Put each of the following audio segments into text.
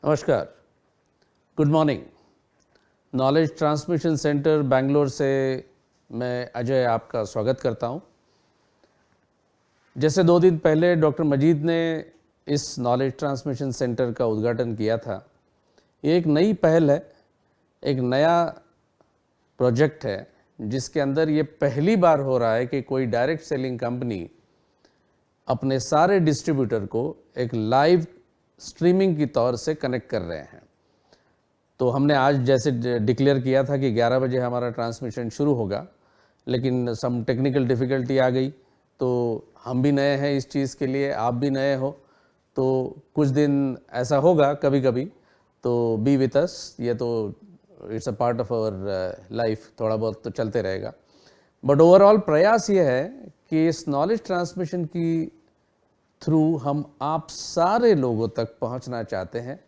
नमस्कार, good morning. Knowledge transmission centre Bangalore से मैं अजय आपका स्वागत करता हूं। जैसे 2 दिन पहले डॉक्टर मजीद ने इस नॉलेज ट्रांसमिशन सेंटर का उद्घाटन किया था। ये एक नई पहल है, एक नया प्रोजेक्ट है जिसके अंदर ये पहली बार हो रहा है कि कोई डायरेक्ट सेलिंग कंपनी अपने सारे डिस्ट्रीब्यूटर को एक लाइव स्ट्रीमिंग की तौर से कनेक्ट कर रहे हैं। तो हमने आज जैसे डिक्लेयर किया था कि 11 बजे हमारा ट्रांसमिशन शुरू होगा, लेकिन सम टेक्निकल डिफ़िकल्टी आ गई। तो हम भी नए हैं इस चीज़ के लिए, आप भी नए हो, तो कुछ दिन ऐसा होगा कभी कभी, तो बी विथ अस। ये तो it's a part of our life, थोड़ा बहुत तो चलते रहेगा। बट ओवरऑल प्रयास ये है कि इस नॉलेज ट्रांसमिशन की थ्रू हम आप सारे लोगों तक पहुंचना चाहते हैं,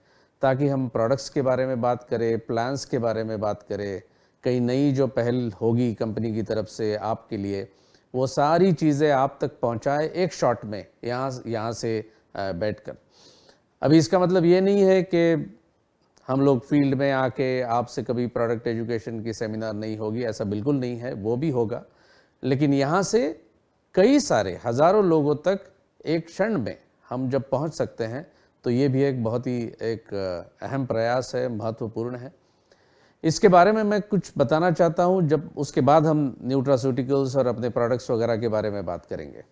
ताकि हम प्रोडक्ट्स के बारे में बात करें, प्लान्स के बारे में बात करें, कई नई जो पहल होगी कंपनी की तरफ से आपके लिए, वो सारी चीज़ें आप तक पहुंचाए एक शॉट में यहाँ से बैठकर। अभी इसका मतलब ये नहीं है कि हम लोग फील्ड में आके आपसे कभी प्रोडक्ट एजुकेशन की सेमिनार नहीं होगी, ऐसा बिल्कुल नहीं है, वो भी होगा। लेकिन यहाँ से कई सारे हज़ारों लोगों तक एक क्षण में हम जब पहुंच सकते हैं, तो ये भी एक बहुत ही एक अहम प्रयास है, महत्वपूर्ण है। इसके बारे में मैं कुछ बताना चाहता हूं, जब उसके बाद हम न्यूट्रास्यूटिकल्स और अपने प्रोडक्ट्स वगैरह के बारे में बात करेंगे।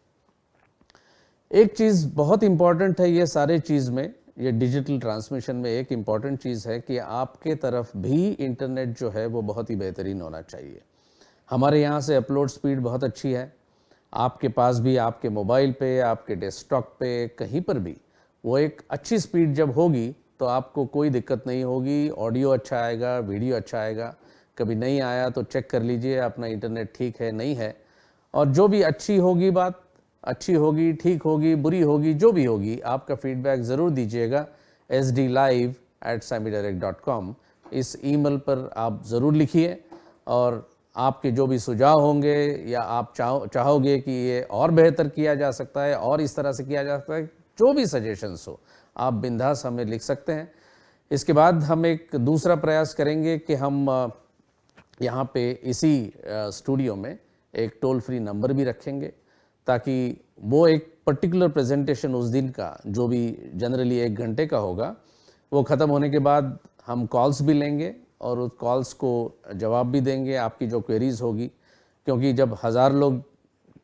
एक चीज़ बहुत इम्पॉर्टेंट है ये सारे चीज़ में, ये डिजिटल ट्रांसमिशन में एक इम्पॉर्टेंट चीज़ है कि आपके तरफ भी इंटरनेट जो है वो बहुत ही बेहतरीन होना चाहिए। हमारे यहाँ से अपलोड स्पीड बहुत अच्छी है, आपके पास भी, आपके मोबाइल पे, आपके डेस्कटॉप पे, कहीं पर भी वो एक अच्छी स्पीड जब होगी तो आपको कोई दिक्कत नहीं होगी। ऑडियो अच्छा आएगा, वीडियो अच्छा आएगा। कभी नहीं आया तो चेक कर लीजिए अपना इंटरनेट ठीक है नहीं है। और जो भी अच्छी होगी बात, अच्छी होगी, ठीक होगी, बुरी होगी, जो भी होगी, आपका फीडबैक ज़रूर दीजिएगा sdlive@samidirect.com। इस ईमेल पर आप ज़रूर लिखिए, और आपके जो भी सुझाव होंगे या आप चाहोगे कि ये और बेहतर किया जा सकता है और इस तरह से किया जा सकता है, जो भी सजेशंस हो आप बिंदास हमें लिख सकते हैं। इसके बाद हम एक दूसरा प्रयास करेंगे कि हम यहाँ पे इसी स्टूडियो में एक टोल फ्री नंबर भी रखेंगे, ताकि वो एक पर्टिकुलर प्रेजेंटेशन उस दिन का, जो भी जनरली 1 घंटे का होगा, वो ख़त्म होने के बाद हम कॉल्स भी लेंगे और उस कॉल्स को जवाब भी देंगे, आपकी जो क्वेरीज़ होगी। क्योंकि जब 1000 लोग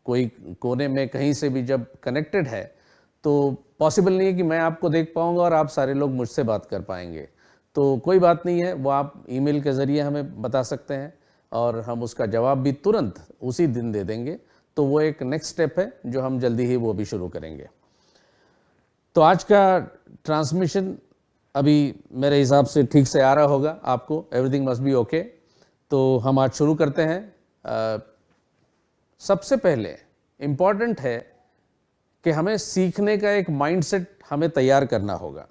कोई कोने में कहीं से भी जब कनेक्टेड है, तो पॉसिबल नहीं है कि मैं आपको देख पाऊंगा और आप सारे लोग मुझसे बात कर पाएंगे। तो कोई बात नहीं है, वो आप ईमेल के ज़रिए हमें बता सकते हैं और हम उसका जवाब भी तुरंत उसी दिन दे देंगे। तो वो एक नेक्स्ट स्टेप है जो हम जल्दी ही वो भी शुरू करेंगे। तो आज का ट्रांसमिशन अभी मेरे हिसाब से ठीक से आ रहा होगा आपको, एवरीथिंग मस्ट बी ओके। तो हम आज शुरू करते हैं। सबसे पहले इम्पॉर्टेंट है कि हमें सीखने का एक माइंडसेट हमें तैयार करना होगा।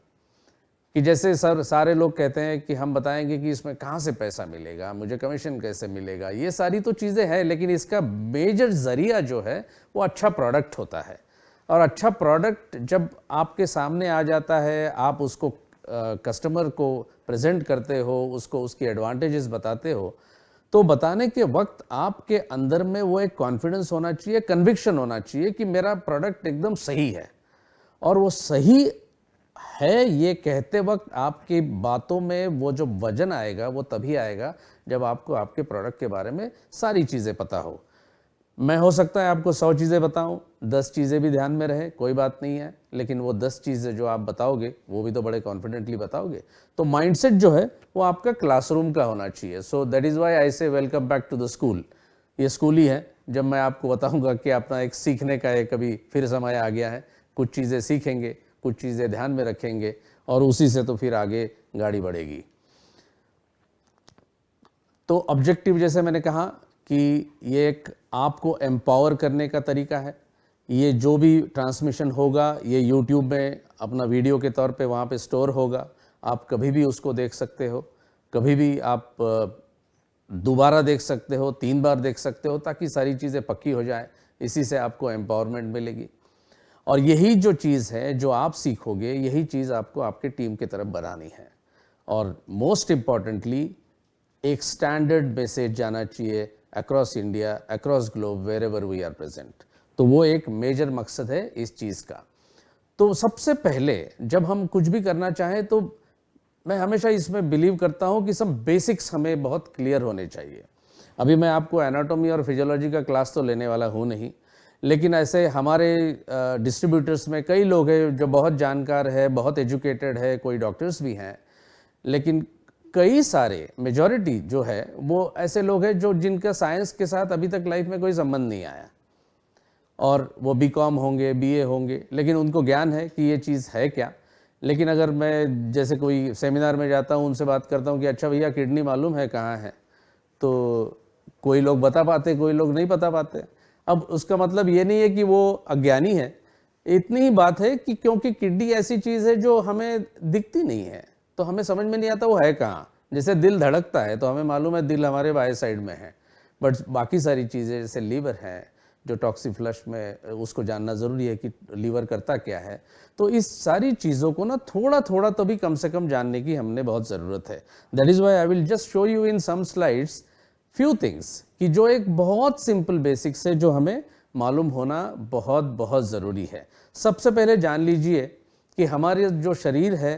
कि जैसे सारे लोग कहते हैं कि हम बताएंगे कि इसमें कहाँ से पैसा मिलेगा, मुझे कमीशन कैसे मिलेगा, ये सारी तो चीज़ें हैं, लेकिन इसका मेजर ज़रिया जो है वो अच्छा प्रोडक्ट होता है। और अच्छा प्रोडक्ट जब आपके सामने आ जाता है, आप उसको कस्टमर को प्रेजेंट करते हो, उसको उसकी एडवांटेजेस बताते हो, तो बताने के वक्त आपके अंदर में वो एक कॉन्फिडेंस होना चाहिए, कन्विक्शन होना चाहिए कि मेरा प्रोडक्ट एकदम सही है। और वो सही है ये कहते वक्त आपकी बातों में वो जो वजन आएगा वो तभी आएगा जब आपको आपके प्रोडक्ट के बारे में सारी चीज़ें पता हो। मैं हो सकता है आपको 100 चीज़ें बताऊं, 10 चीज़ें भी ध्यान में रहे, कोई बात नहीं है, लेकिन वो 10 चीज़ें जो आप बताओगे वो भी तो बड़े कॉन्फिडेंटली बताओगे। तो माइंडसेट जो है वो आपका क्लासरूम का होना चाहिए। So that is why I say welcome back to the school. ये स्कूल ही है जब मैं आपको बताऊंगा कि अपना एक सीखने का एक कभी फिर समय आ गया है। कुछ चीज़ें सीखेंगे, कुछ चीज़ें ध्यान में रखेंगे, और उसी से तो फिर आगे गाड़ी बढ़ेगी। तो ऑब्जेक्टिव जैसे मैंने कहा कि ये एक आपको एम्पावर करने का तरीका है। ये जो भी ट्रांसमिशन होगा ये यूट्यूब में अपना वीडियो के तौर पे वहाँ पे स्टोर होगा। आप कभी भी उसको देख सकते हो, कभी भी आप दोबारा देख सकते हो, 3 बार देख सकते हो, ताकि सारी चीज़ें पक्की हो जाए। इसी से आपको एम्पावरमेंट मिलेगी। और यही जो चीज़ है जो आप सीखोगे, यही चीज़ आपको आपके टीम की तरफ बनानी है। और मोस्ट इम्पॉर्टेंटली एक स्टैंडर्ड मैसेज जाना चाहिए across India, across globe, wherever we are present. तो वो एक मेजर मकसद है इस चीज़ का। तो सबसे पहले जब हम कुछ भी करना चाहें तो मैं हमेशा इसमें बिलीव करता हूँ कि सब बेसिक्स हमें बहुत क्लियर होने चाहिए। अभी मैं आपको एनाटॉमी और फिजियोलॉजी का क्लास तो लेने वाला हूँ नहीं, लेकिन ऐसे हमारे डिस्ट्रीब्यूटर्स में कई लोग हैं जो बहुत जानकार है, बहुत एजुकेटेड है, कोई डॉक्टर्स भी हैं, लेकिन कई सारे मेजॉरिटी जो है वो ऐसे लोग हैं जो जिनका साइंस के साथ अभी तक लाइफ में कोई संबंध नहीं आया, और वो बीकॉम होंगे, बीए होंगे, लेकिन उनको ज्ञान है कि ये चीज़ है क्या। लेकिन अगर मैं जैसे कोई सेमिनार में जाता हूँ, उनसे बात करता हूँ कि अच्छा भैया किडनी मालूम है कहाँ है, तो कोई लोग बता पाते, कोई लोग नहीं बता पाते। अब उसका मतलब ये नहीं है कि वो अज्ञानी है, इतनी ही बात है कि क्योंकि किडनी ऐसी चीज़ है जो हमें दिखती नहीं है, तो हमें समझ में नहीं आता वो है कहाँ। जैसे दिल धड़कता है तो हमें मालूम है दिल हमारे बाएं साइड में है, बट बाकी सारी चीज़ें जैसे लीवर है जो टॉक्सी फ्लश में, उसको जानना ज़रूरी है कि लीवर करता क्या है। तो इस सारी चीज़ों को ना थोड़ा थोड़ा तो भी कम से कम जानने की हमने बहुत ज़रूरत है। That is why I will just show you in some slides few things कि जो एक बहुत सिंपल बेसिक्स है जो हमें मालूम होना बहुत बहुत ज़रूरी है। सबसे पहले जान लीजिए कि हमारे जो शरीर है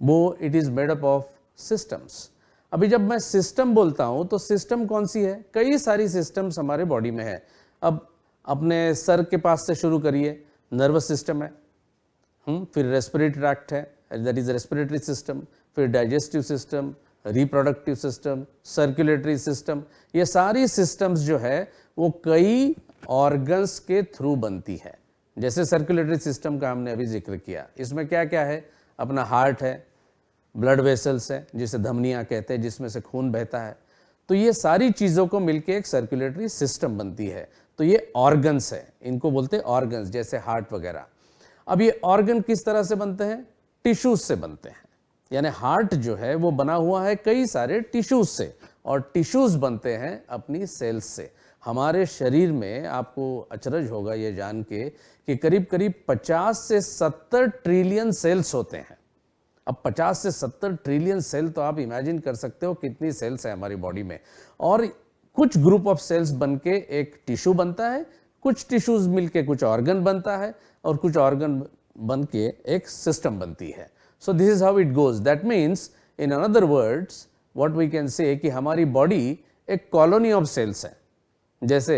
वो it is made up of systems. अभी जब मैं सिस्टम बोलता हूँ तो सिस्टम कौन सी है? कई सारी सिस्टम्स हमारे बॉडी में है। अब अपने सर के पास से शुरू करिए, नर्वस सिस्टम है, फिर रेस्पिरेटरी ट्रैक्ट है, दैट इज रेस्पिरेटरी सिस्टम, फिर digestive system, reproductive system, circulatory system. ये सारी सिस्टम्स जो है वो कई ऑर्गन्स के थ्रू बनती है। जैसे सर्कुलेटरी सिस्टम का हमने अभी जिक्र किया, इसमें क्या क्या है? अपना हार्ट है, ब्लड वेसल्स है जिसे धमनियाँ कहते हैं, जिसमें से खून बहता है। तो ये सारी चीज़ों को मिलके एक सर्कुलेटरी सिस्टम बनती है। तो ये ऑर्गन्स है, इनको बोलते हैं ऑर्गन्स, जैसे हार्ट वगैरह। अब ये ऑर्गन किस तरह से बनते हैं? टिश्यूज से बनते हैं। यानी हार्ट जो है वो बना हुआ है कई सारे टिश्यूज से, और टिश्यूज बनते हैं अपनी सेल्स से। हमारे शरीर में आपको अचरज होगा ये जान के कि करीब करीब 50 से 70 ट्रिलियन सेल्स होते हैं। अब 50 से 70 ट्रिलियन सेल, तो आप इमेजिन कर सकते हो कितनी सेल्स है हमारी बॉडी में। और कुछ ग्रुप ऑफ सेल्स बनके एक टिश्यू बनता है, कुछ टिश्यूज मिलके कुछ ऑर्गन बनता है, और कुछ ऑर्गन बनके एक सिस्टम बनती है। So this is how it goes. That means in another words what we can say कि हमारी बॉडी एक कॉलोनी ऑफ सेल्स है। जैसे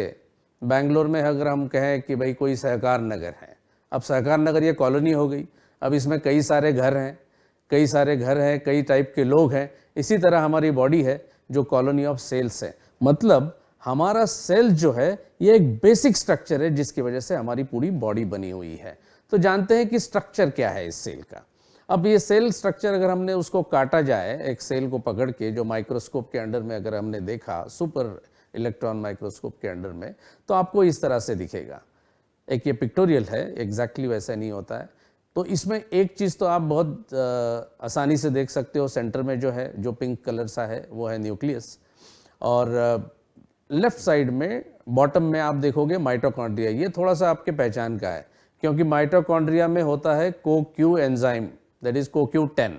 बेंगलोर में अगर हम कहें कि भाई कोई सहकार नगर है, अब सहकार नगर ये कॉलोनी हो गई। अब इसमें कई सारे घर हैं, कई टाइप के लोग हैं। इसी तरह हमारी बॉडी है जो कॉलोनी ऑफ सेल्स है। मतलब हमारा सेल जो है ये एक बेसिक स्ट्रक्चर है जिसकी वजह से हमारी पूरी बॉडी बनी हुई है। तो जानते हैं कि स्ट्रक्चर क्या है इस सेल का। अब ये सेल स्ट्रक्चर अगर हमने उसको काटा जाए, एक सेल को पकड़ के जो माइक्रोस्कोप के अंडर में अगर हमने देखा, सुपर इलेक्ट्रॉन माइक्रोस्कोप के अंडर में, तो आपको इस तरह से दिखेगा। एक ये पिक्टोरियल है, एग्जैक्टली वैसा नहीं होता है। तो इसमें एक चीज़ तो आप बहुत आसानी से देख सकते हो, सेंटर में जो है, जो पिंक कलर सा है, वो है न्यूक्लियस। और लेफ्ट साइड में बॉटम में आप देखोगे माइटोकॉन्ड्रिया। ये थोड़ा सा आपके पहचान का है, क्योंकि माइटोकॉन्ड्रिया में होता है CoQ enzyme, that is CoQ10।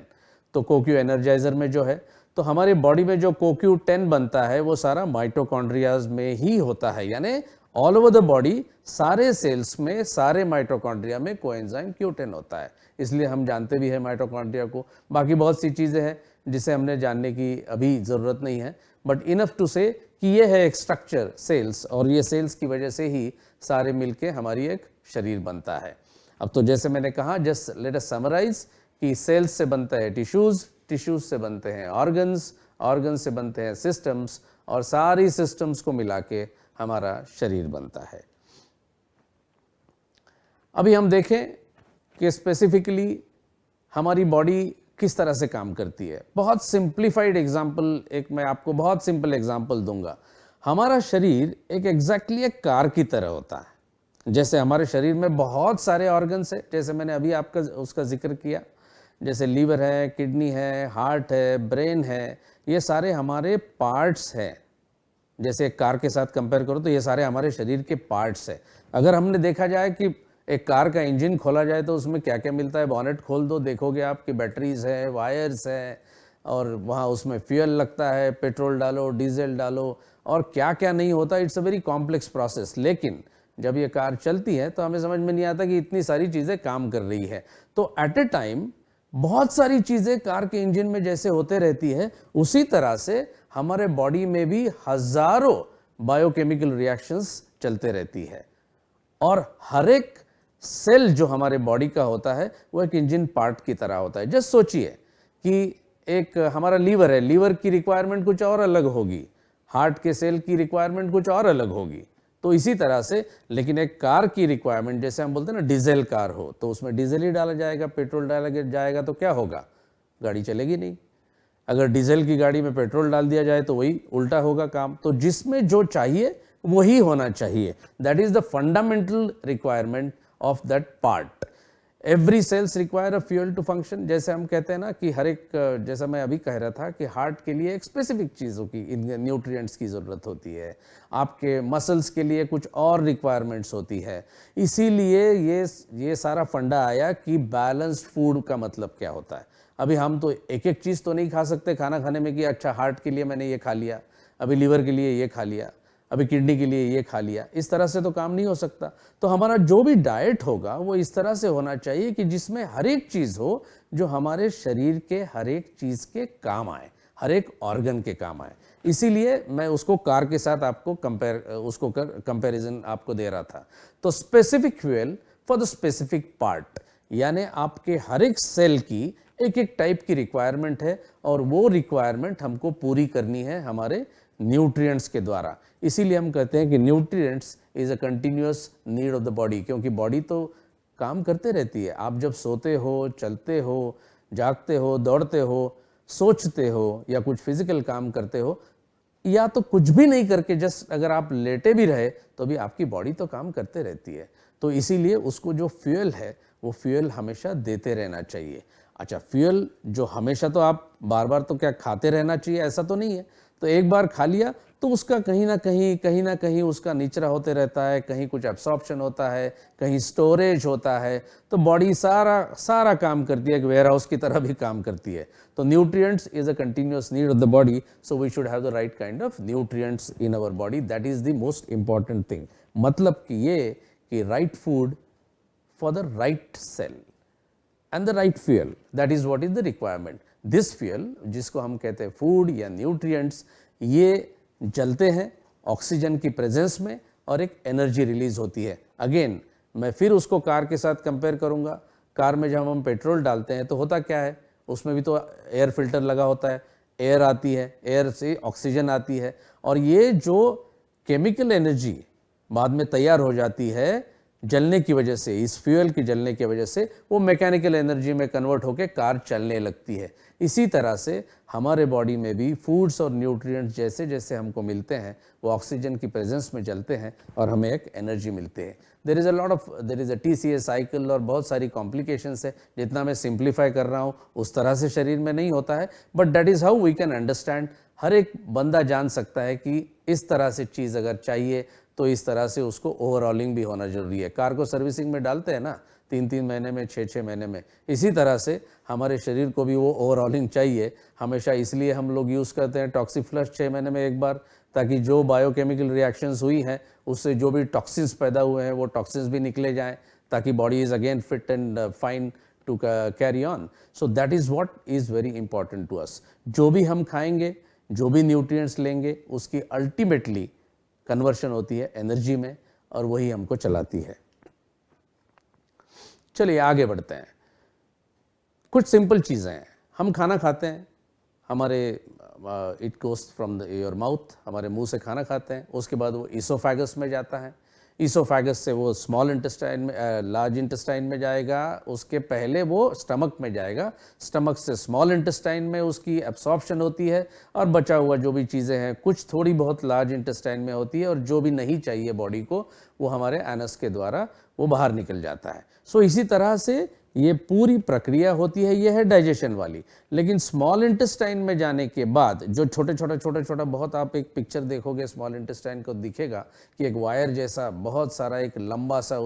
तो CoQ एनर्जाइजर में जो है, तो हमारी बॉडी में जो CoQ10 बनता है वो सारा माइटोकॉन्ड्रियाज में ही होता है। यानी ऑल ओवर द बॉडी सारे सेल्स में, सारे माइटोकॉन्ड्रिया में कोएंजाइम Q10 होता है। इसलिए हम जानते भी हैं माइटोकॉन्ड्रिया को। बाकी बहुत सी चीज़ें हैं जिसे हमने जानने की अभी ज़रूरत नहीं है, बट इनफ टू से कि ये है एक स्ट्रक्चर सेल्स, और ये सेल्स की वजह से ही सारे मिलके हमारी एक शरीर बनता है। अब तो जैसे मैंने कहा, जस्ट लेट अस समराइज कि सेल्स से बनता है टिश्यूज, टिश्यूज से बनते हैं ऑर्गन्स, ऑर्गन्स से बनते हैं सिस्टम्स, और सारी सिस्टम्स को मिला के हमारा शरीर बनता है। अभी हम देखें कि स्पेसिफिकली हमारी बॉडी किस तरह से काम करती है। बहुत सिंप्लीफाइड एग्जाम्पल, एक मैं आपको बहुत सिंपल एग्जाम्पल दूंगा। हमारा शरीर एक एग्जैक्टली एक कार की तरह होता है। जैसे हमारे शरीर में बहुत सारे ऑर्गन्स है, जैसे मैंने अभी आपका उसका जिक्र किया, जैसे लीवर है, किडनी है, हार्ट है, ब्रेन है, ये सारे हमारे पार्ट्स हैं। जैसे एक कार के साथ कंपेयर करो तो ये सारे हमारे शरीर के पार्ट्स है। अगर हमने देखा जाए कि एक कार का इंजन खोला जाए तो उसमें क्या क्या मिलता है, बॉनेट खोल दो, देखोगे आप कि बैटरीज है, वायर्स है, और वहाँ उसमें फ्यूल लगता है, पेट्रोल डालो, डीजल डालो, और क्या क्या नहीं होता। It's a very complex process. लेकिन जब ये कार चलती है तो हमें समझ में नहीं आता कि इतनी सारी चीज़ें काम कर रही है। तो एट ए टाइम बहुत सारी चीज़ें कार के इंजन में जैसे होते रहती है, उसी तरह से हमारे बॉडी में भी हजारों बायोकेमिकल रिएक्शंस चलते रहती है, और हर एक सेल जो हमारे बॉडी का होता है वो एक इंजन पार्ट की तरह होता है। जस्ट सोचिए कि एक हमारा लीवर है, लीवर की रिक्वायरमेंट कुछ और अलग होगी, हार्ट के सेल की रिक्वायरमेंट कुछ और अलग होगी। तो इसी तरह से लेकिन एक कार की रिक्वायरमेंट, जैसे हम बोलते हैं ना डीजल कार हो तो उसमें डीजल ही डाला जाएगा, पेट्रोल डाला जाएगा तो क्या होगा, गाड़ी चलेगी नहीं। अगर डीजल की गाड़ी में पेट्रोल डाल दिया जाए तो वही उल्टा होगा काम। तो जिसमें जो चाहिए वही होना चाहिए। That is the fundamental requirement of that part. Every cells require a fuel to function. जैसे हम कहते हैं ना कि हर एक, जैसा मैं अभी कह रहा था कि हार्ट के लिए एक स्पेसिफिक चीज़ों की, न्यूट्रिएंट्स की ज़रूरत होती है, आपके मसल्स के लिए कुछ और रिक्वायरमेंट्स होती है। इसीलिए ये सारा फंडा आया कि बैलेंस्ड फूड का मतलब क्या होता है। अभी हम तो एक एक चीज़ तो नहीं खा सकते खाना खाने में कि अच्छा हार्ट के लिए मैंने ये खा लिया, अभी लीवर के लिए ये खा लिया, अभी किडनी के लिए ये खा लिया। इस तरह से तो काम नहीं हो सकता। तो हमारा जो भी डाइट होगा वो इस तरह से होना चाहिए कि जिसमें हर एक चीज़ हो जो हमारे शरीर के हर एक चीज़ के काम आए, हर एक ऑर्गन के काम आए। इसीलिए मैं उसको कार के साथ आपको कंपैरिजन आपको दे रहा था। तो specific fuel for the specific part, यानी आपके हर एक सेल की एक एक टाइप की रिक्वायरमेंट है, और वो रिक्वायरमेंट हमको पूरी करनी है हमारे न्यूट्रिएंट्स के द्वारा। इसीलिए हम कहते हैं कि nutrients is a continuous need of the body, क्योंकि बॉडी तो काम करते रहती है। आप जब सोते हो, चलते हो, जागते हो, दौड़ते हो, सोचते हो, या कुछ फिजिकल काम करते हो, या तो कुछ भी नहीं करके जस्ट अगर आप लेटे भी रहे तो भी आपकी बॉडी तो काम करते रहती है। तो इसीलिए उसको जो फ्यूल है वो फ्यूल हमेशा देते रहना चाहिए। अच्छा, फ्यूल जो हमेशा तो आप बार बार तो क्या खाते रहना चाहिए, ऐसा तो नहीं है। तो एक बार खा लिया तो उसका कहीं ना कहीं उसका निचरा होते रहता है, कहीं कुछ एब्सॉर्प्शन होता है, कहीं स्टोरेज होता है। तो बॉडी सारा काम करती है, एक वेयर हाउस की तरह भी काम करती है। तो nutrients is a continuous need of the body, so we should have the right kind of nutrients in our body. That is the most important thing. मतलब कि ये कि right food for the right cell and the right fuel, that is what is the requirement. This fuel जिसको हम कहते हैं food या nutrients, ये जलते हैं ऑक्सीजन की प्रेजेंस में और एक एनर्जी रिलीज होती है। अगेन मैं फिर उसको कार के साथ कंपेयर करूंगा। कार में जब हम पेट्रोल डालते हैं तो होता क्या है, उसमें भी तो एयर फिल्टर लगा होता है, एयर आती है, एयर से ऑक्सीजन आती है, और ये जो केमिकल एनर्जी बाद में तैयार हो जाती है जलने की वजह से, इस फ्यूल की जलने की वजह से, वो मैकेनिकल एनर्जी में कन्वर्ट होकर कार चलने लगती है। इसी तरह से हमारे बॉडी में भी फूड्स और न्यूट्रिएंट्स जैसे जैसे हमको मिलते हैं वो ऑक्सीजन की प्रेजेंस में जलते हैं और हमें एक एनर्जी मिलती है। There is a TCA cycle और बहुत सारी कॉम्प्लिकेशंस है। जितना मैं सिंप्लीफाई कर रहा हूँ उस तरह से शरीर में नहीं होता है, but that is how we can understand. हर एक बंदा जान सकता है कि इस तरह से चीज़ अगर चाहिए तो इस तरह से उसको ओवरऑलिंग भी होना जरूरी है। कार को सर्विसिंग में डालते हैं ना 3-3 महीने में, 6-6 महीने में, इसी तरह से हमारे शरीर को भी वो ओवरऑलिंग चाहिए हमेशा। इसलिए हम लोग यूज़ करते हैं टॉक्सीफ्लश 6 महीने में एक बार, ताकि जो बायोकेमिकल रिएक्शंस हुई हैं उससे जो भी टॉक्सिन्स पैदा हुए हैं वो टॉक्सिन्स भी निकले जाएं, ताकि body is again fit and fine to carry on. So that is what is very important to us. जो भी हम खाएंगे, जो भी न्यूट्रिएंट्स लेंगे, उसकी अल्टीमेटली कन्वर्शन होती है एनर्जी में, और वही हमको चलाती है। चलिए आगे बढ़ते हैं। कुछ सिंपल चीज़ें हैं। हम खाना खाते हैं, हमारे it goes from your mouth, हमारे मुंह से खाना खाते हैं, उसके बाद वो ईसोफेगस में जाता है, ईसोफेगस से वो स्मॉल इंटेस्टाइन में, लार्ज इंटेस्टाइन में जाएगा, उसके पहले वो स्टमक में जाएगा, स्टमक से स्मॉल इंटेस्टाइन में उसकी एब्सॉर्प्शन होती है, और बचा हुआ जो भी चीज़ें हैं कुछ थोड़ी बहुत लार्ज इंटेस्टाइन में होती है, और जो भी नहीं चाहिए बॉडी को वो हमारे एनस के द्वारा वो बाहर निकल जाता है। सो इसी तरह से ये पूरी प्रक्रिया होती है, ये है डाइजेशन वाली। लेकिन स्मॉल इंटेस्टाइन में जाने के बाद जो छोटे छोटा बहुत, आप एक पिक्चर देखोगे स्मॉल इंटेस्टाइन को, दिखेगा कि एक वायर जैसा बहुत सारा एक लंबा सा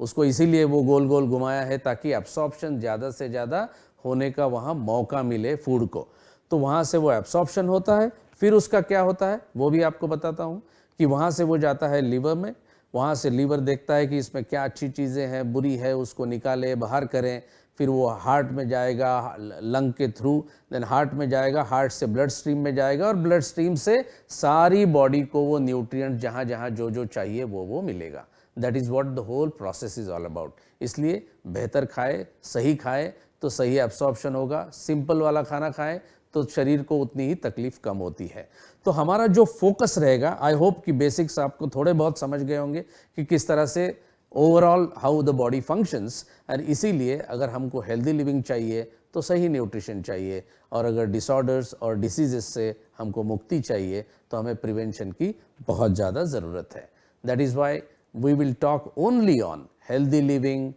उसको इसीलिए वो गोल गोल घुमाया है ताकि एब्सॉर्प्शन ज़्यादा से ज़्यादा होने का वहाँ मौका मिले फूड को। तो वहाँ से वो एब्सॉर्प्शन होता है, फिर उसका क्या होता है वो भी आपको बताता हूँ कि वहाँ से वो जाता है लीवर में, वहाँ से लीवर देखता है कि इसमें क्या अच्छी चीज़ें हैं, बुरी है, उसको निकाले, बाहर करें, फिर वो हार्ट में जाएगा लंग के थ्रू, देन हार्ट में जाएगा, हार्ट से ब्लड स्ट्रीम में जाएगा और ब्लड स्ट्रीम से सारी बॉडी को वो न्यूट्रिएंट जहाँ जहाँ जो जो चाहिए वो मिलेगा। That is what the whole process is all about. इसलिए बेहतर खाए, सही खाए तो सही एब्सॉर्प्शन होगा, सिंपल वाला खाना खाएं तो शरीर को उतनी ही तकलीफ कम होती है। तो हमारा जो फोकस रहेगा, आई होप कि बेसिक्स आपको थोड़े बहुत समझ गए होंगे कि किस तरह से overall how the body functions. और इसीलिए अगर हमको हेल्दी लिविंग चाहिए तो सही न्यूट्रिशन चाहिए, और अगर डिसऑर्डर्स और डिसीजेस से हमको मुक्ति चाहिए तो हमें प्रिवेंशन की बहुत ज़्यादा ज़रूरत है। That is why we will talk only on healthy living,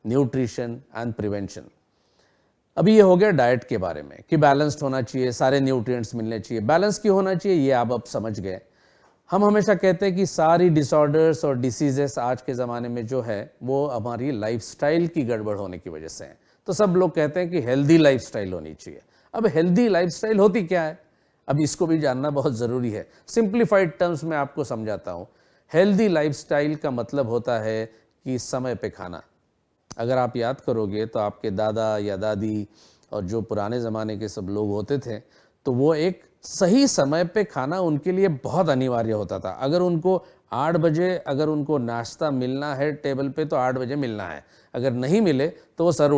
nutrition and prevention. अभी ये हो गया डाइट के बारे में कि बैलेंस्ड होना चाहिए, सारे न्यूट्रिएंट्स मिलने चाहिए। बैलेंस क्यों होना चाहिए ये आप अब समझ गए। हम हमेशा कहते हैं कि सारी डिसऑर्डर्स और डिसीजेस आज के ज़माने में जो है वो हमारी लाइफस्टाइल की गड़बड़ होने की वजह से है। तो सब लोग कहते हैं कि हेल्दी लाइफस्टाइल होनी चाहिए। अब हेल्दी लाइफस्टाइल होती क्या है, अब इसको भी जानना बहुत ज़रूरी है। सिंप्लीफाइड टर्म्स में आपको समझाता हूँ। हेल्दी लाइफस्टाइल का मतलब होता है कि समय पे खाना। अगर आप याद करोगे तो आपके दादा या दादी और जो पुराने ज़माने के सब लोग होते थे, तो वो एक सही समय पे खाना उनके लिए बहुत अनिवार्य होता था। अगर उनको 8 बजे अगर उनको नाश्ता मिलना है टेबल पे तो 8 बजे मिलना है, अगर नहीं मिले तो वो सर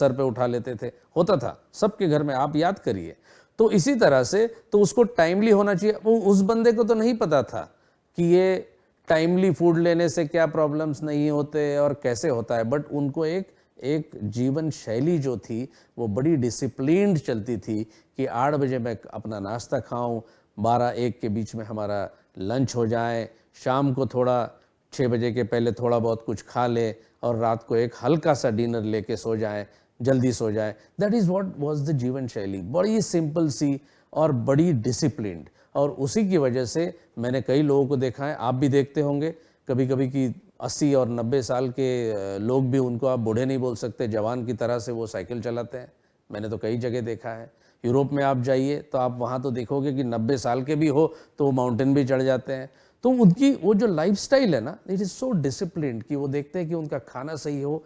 पे उठा लेते थे। होता था सबके घर में, आप याद करिए। तो इसी तरह से तो उसको टाइमली होना चाहिए। वो उस बंदे को तो नहीं पता था कि ये टाइमली फूड लेने से क्या प्रॉब्लम्स नहीं होते और कैसे होता है, बट उनको एक जीवन शैली जो थी वो बड़ी डिसिप्लिन्ड चलती थी कि 8 बजे मैं अपना नाश्ता खाऊं, 12-1 के बीच में हमारा लंच हो जाए, शाम को थोड़ा 6 बजे के पहले थोड़ा बहुत कुछ खा ले और रात को एक हल्का सा डिनर लेके सो जाए, जल्दी सो जाए। That is what was the जीवन शैली, बड़ी सिंपल सी और बड़ी डिसिप्लिन्ड। और उसी की वजह से मैंने कई लोगों को देखा है, आप भी देखते होंगे कभी कभी कि 80 और 90 साल के लोग भी, उनको आप बूढ़े नहीं बोल सकते, जवान की तरह से वो साइकिल चलाते हैं। मैंने तो कई जगह देखा है। यूरोप में आप जाइए तो आप वहाँ तो देखोगे कि 90 साल के भी हो तो वो माउंटेन भी चढ़ जाते हैं। तो उनकी वो जो लाइफस्टाइल है ना, इट इज़ सो डिसिप्लिन्ड कि वो देखते हैं कि उनका खाना सही हो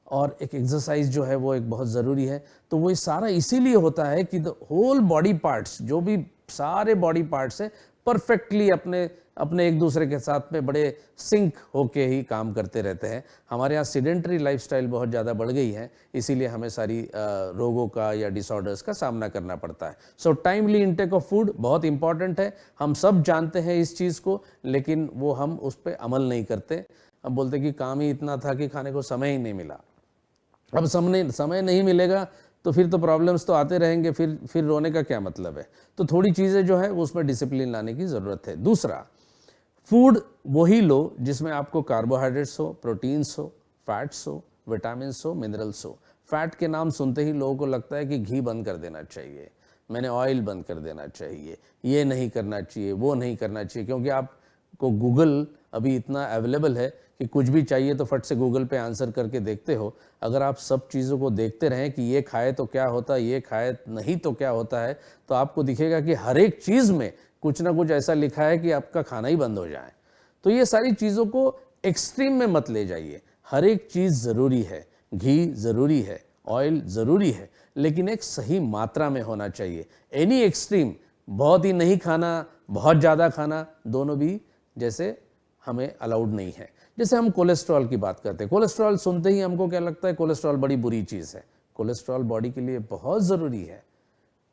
और एक एक्सरसाइज जो है वो एक बहुत ज़रूरी है। तो वो सारा इसीलिए होता है कि द होल बॉडी पार्ट्स, जो भी सारे बॉडी पार्ट्स हैं, परफेक्टली अपने अपने एक दूसरे के साथ में बड़े सिंक होके ही काम करते रहते हैं। हमारे यहाँ सीडेंटरी लाइफस्टाइल बहुत ज़्यादा बढ़ गई है, इसीलिए हमें सारी रोगों का या डिसऑर्डर्स का सामना करना पड़ता है। सो टाइमली इंटेक ऑफ फूड बहुत इंपॉर्टेंट है। हम सब जानते हैं इस चीज़ को, लेकिन वो हम उस पर अमल नहीं करते। हम बोलते कि काम ही इतना था कि खाने को समय ही नहीं मिला। अब समय नहीं मिलेगा तो फिर तो प्रॉब्लम्स तो आते रहेंगे, फिर रोने का क्या मतलब है। तो थोड़ी चीज़ें जो है वो उसमें डिसिप्लिन लाने की ज़रूरत है। दूसरा, फूड वही लो जिसमें आपको कार्बोहाइड्रेट्स हो, प्रोटीन्स हो, फैट्स हो, विटामिन्स हो, मिनरल्स हो। फैट के नाम सुनते ही लोगों को लगता है कि घी बंद कर देना चाहिए, मैंने ऑयल बंद कर देना चाहिए, ये नहीं करना चाहिए, वो नहीं करना चाहिए, क्योंकि आपको गूगल अभी इतना अवेलेबल है कि कुछ भी चाहिए तो फट से गूगल पे आंसर करके देखते हो। अगर आप सब चीज़ों को देखते रहें कि ये खाए तो क्या होता है, ये खाए नहीं तो क्या होता है, तो आपको दिखेगा कि हर एक चीज़ में कुछ ना कुछ ऐसा लिखा है कि आपका खाना ही बंद हो जाए। तो ये सारी चीज़ों को एक्सट्रीम में मत ले जाइए। हर एक चीज़ ज़रूरी है, घी ज़रूरी है, ऑयल ज़रूरी है, लेकिन एक सही मात्रा में होना चाहिए। एनी एक्सट्रीम, बहुत ही नहीं खाना, बहुत ज़्यादा खाना, दोनों भी जैसे हमें अलाउड नहीं है। जैसे हम कोलेस्ट्रॉल की बात करते हैं, कोलेस्ट्रॉल सुनते ही हमको क्या लगता है, कोलेस्ट्रॉल बड़ी बुरी चीज़ है। कोलेस्ट्रॉल बॉडी के लिए बहुत ज़रूरी है,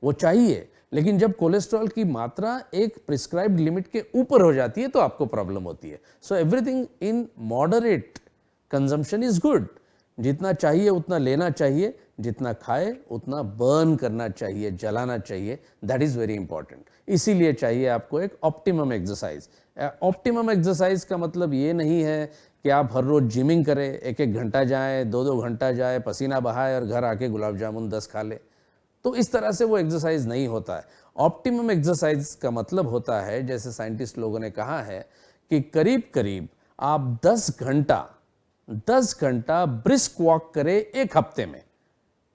वो चाहिए, लेकिन जब कोलेस्ट्रॉल की मात्रा एक प्रिस्क्राइब्ड लिमिट के ऊपर हो जाती है तो आपको प्रॉब्लम होती है। So everything in moderate consumption is good. जितना चाहिए उतना लेना चाहिए, जितना खाए उतना बर्न करना चाहिए, जलाना चाहिए। That is very important. इसीलिए चाहिए आपको एक ऑप्टिमम एक्सरसाइज। ऑप्टिमम एक्सरसाइज का मतलब ये नहीं है कि आप हर रोज़ जिमिंग करें, एक एक घंटा जाएं, 2-2 घंटा जाए, पसीना बहाए और घर आके गुलाब जामुन 10 खा ले। तो इस तरह से वो एक्सरसाइज नहीं होता है। ऑप्टिमम एक्सरसाइज का मतलब होता है, जैसे साइंटिस्ट लोगों ने कहा है, कि करीब करीब आप 10 घंटा ब्रिस्क वॉक करें एक हफ्ते में।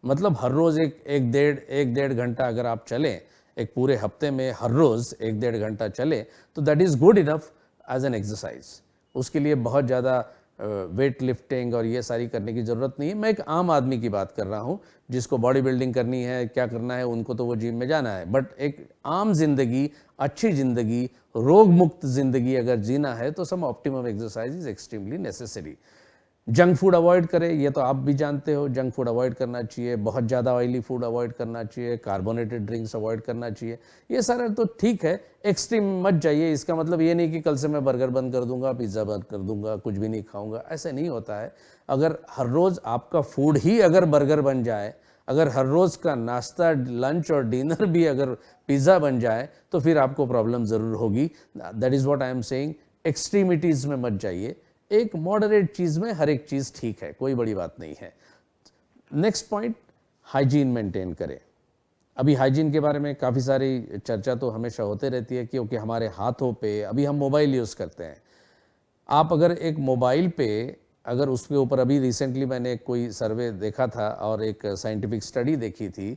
मतलब हर रोज एक डेढ़ घंटा अगर आप चलें एक पूरे हफ्ते में, हर रोज एक डेढ़ घंटा चले, तो that is good enough as an exercise. उसके लिए बहुत ज़्यादा वेट लिफ्टिंग और ये सारी करने की ज़रूरत नहीं है। मैं एक आम आदमी की बात कर रहा हूँ, जिसको बॉडी बिल्डिंग करनी है, क्या करना है, उनको तो वो जिम में जाना है। बट एक आम जिंदगी, अच्छी जिंदगी, रोग मुक्त जिंदगी अगर जीना है तो some optimum exercise is extremely necessary. Junk food avoid करें, ये तो आप भी जानते हो, जंक फूड अवॉइड करना चाहिए, बहुत ज़्यादा ऑयली फूड अवॉइड करना चाहिए, कार्बोनेटेड ड्रिंक्स अवॉइड करना चाहिए। ये सारा तो ठीक है, एक्सट्रीम मत जाइए। इसका मतलब ये नहीं कि कल से मैं बर्गर बंद कर दूंगा, पिज़्ज़ा बंद कर दूंगा, कुछ भी नहीं खाऊंगा, ऐसे नहीं होता है। अगर हर रोज़ आपका फूड ही अगर बर्गर बन जाए, अगर हर रोज़ का नाश्ता, लंच और डिनर भी अगर पिज़्ज़ा बन जाए, तो फिर आपको प्रॉब्लम ज़रूर होगी। That is what I am saying, extremities में मत जाइए। एक मॉडरेट चीज़ में हर एक चीज़ ठीक है, कोई बड़ी बात नहीं है। नेक्स्ट पॉइंट, हाइजीन मेंटेन करें। अभी हाइजीन के बारे में काफ़ी सारी चर्चा तो हमेशा होते रहती है, क्योंकि हमारे हाथों पे अभी हम मोबाइल यूज़ करते हैं। आप अगर एक मोबाइल पे, अगर उसके ऊपर अभी रिसेंटली मैंने कोई सर्वे देखा था और एक साइंटिफिक स्टडी देखी थी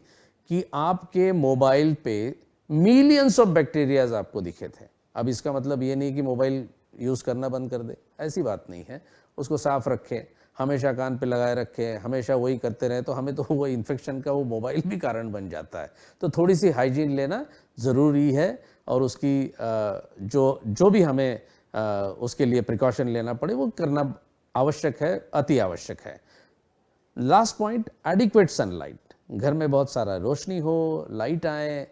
कि आपके मोबाइल पे मिलियंस ऑफ बैक्टीरियाज आपको दिखे थे। अब इसका मतलब ये नहीं कि मोबाइल यूज़ करना बंद कर दे, ऐसी बात नहीं है। उसको साफ रखें, हमेशा कान पे लगाए रखें, हमेशा वही करते रहें तो हमें तो वो इन्फेक्शन का वो मोबाइल भी कारण बन जाता है। तो थोड़ी सी हाइजीन लेना ज़रूरी है, और उसकी जो भी हमें उसके लिए प्रिकॉशन लेना पड़े वो करना आवश्यक है, अति आवश्यक है। Last point, adequate sunlight. घर में बहुत सारा रोशनी हो, लाइट आए,